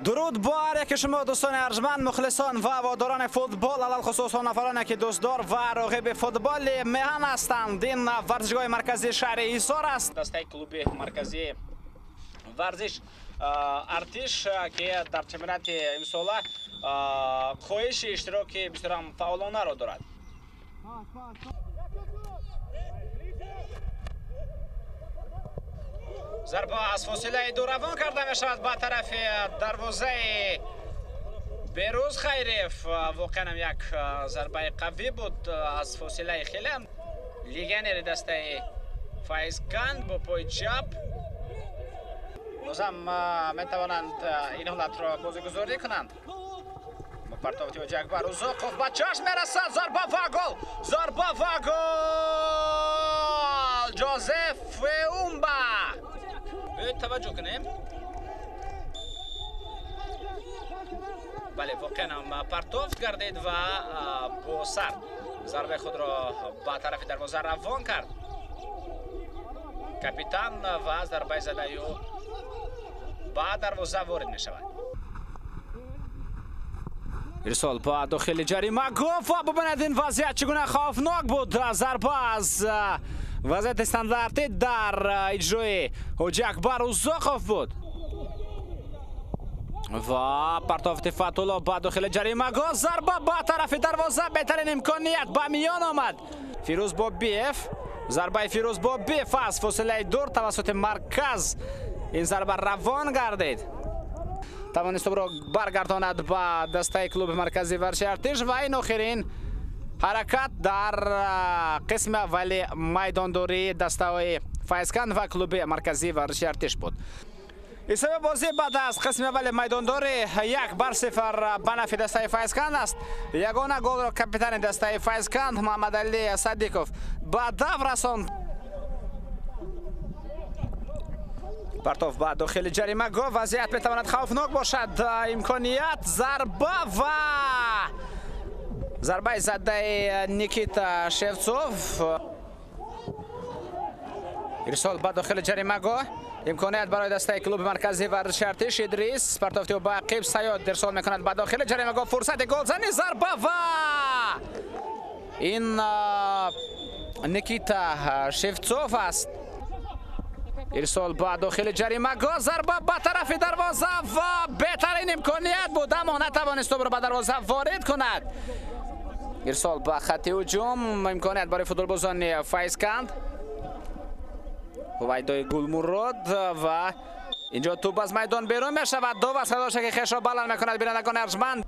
درود بر یک شما دوستان ارجمند مخلصان و هواداران فوتبال، علل خصوص نفرانی که دوستدار و راغب فوتبال میهن هستند. این ورزشگاه مرکزی شهر ایصار است. دسته کلوب مرکزی ورزش ارتش که در چمپیونات امسال خواهش اشتراک بسیار فعالانه را دارد. ضربه از فاصله دور روان کرده می شود به طرف دروازه بهروز خیریف. واقعا یک ضربه قوی بود از فاصله خیلی. لیگنر دسته فایزکند با پای چپ بازم می توانند این حالت را بازیگذاری کنند. پرتاب توجه بر اوزاقوف به چشم میرسد. ضربه و گل، ضربه و گل جوزف اومبا. توجه کنیم. بله واقعا پرتاب گردید و با سر ضربه خود را به طرف دروازه روان کرد. کاپیتان و ضربه زده او به دروازه وارد می شود. ارسال با داخل جریمه گفت و ببینید این وضعیت چگونه خوفناک بود. ضربه از وضعیت استانداردی در اجرای حاجی اکبر اوزاقوف بود و پرتاب فتولا با داخل جریمه گفت. ضربه با طرف دروازه بهترین امکانیت به میان آمد. فیروز بابیف، ضربه فیروز بابیف از فاصله دور توسط مرکز این ضربه روان گردید. توانست او را برگرداند به دسته کلوب مرکزی ورزش ارتش و این آخرین حرکت در قسم اولی میدانداری دسته فایزکند و کلوب مرکزی ورزش ارتش بود. حساب بازی بعد از قسم اول میدانداری 1-0 به نفع دسته فایزکند است. یگانه گل را کاپیتان دسته فایزکند محمد علی صدیقوف به دو رساند. پرتاب با داخل جریمه گفت وضعیت میتواند خوفناک باشد. امکانیت ضربه زده نیکیتا شفچوف. ارسال با داخل جریمه گفت امکانیت برای دسته کلوب مرکزی ورزش ارتش. ادریس پرتاب با عقیب سیاد ارسال میکند با داخل جریمه گفت فرصت گل زنی. ضربه و این نیکیتا شفچوف است. ارسال با داخل جریمه گاه ضربه به طرف دروازه و بهترین امکانیت بود اما نتوانست او را به دروازه وارد کند. ارسال با خط هجوم امکانیت برای فوتبالبازان فایزکند. ویدای گلمراد و اینجا توپ از میدان بیرون می شود. دو و صداش که خیش را بلند میکند بینندگان ارجمند.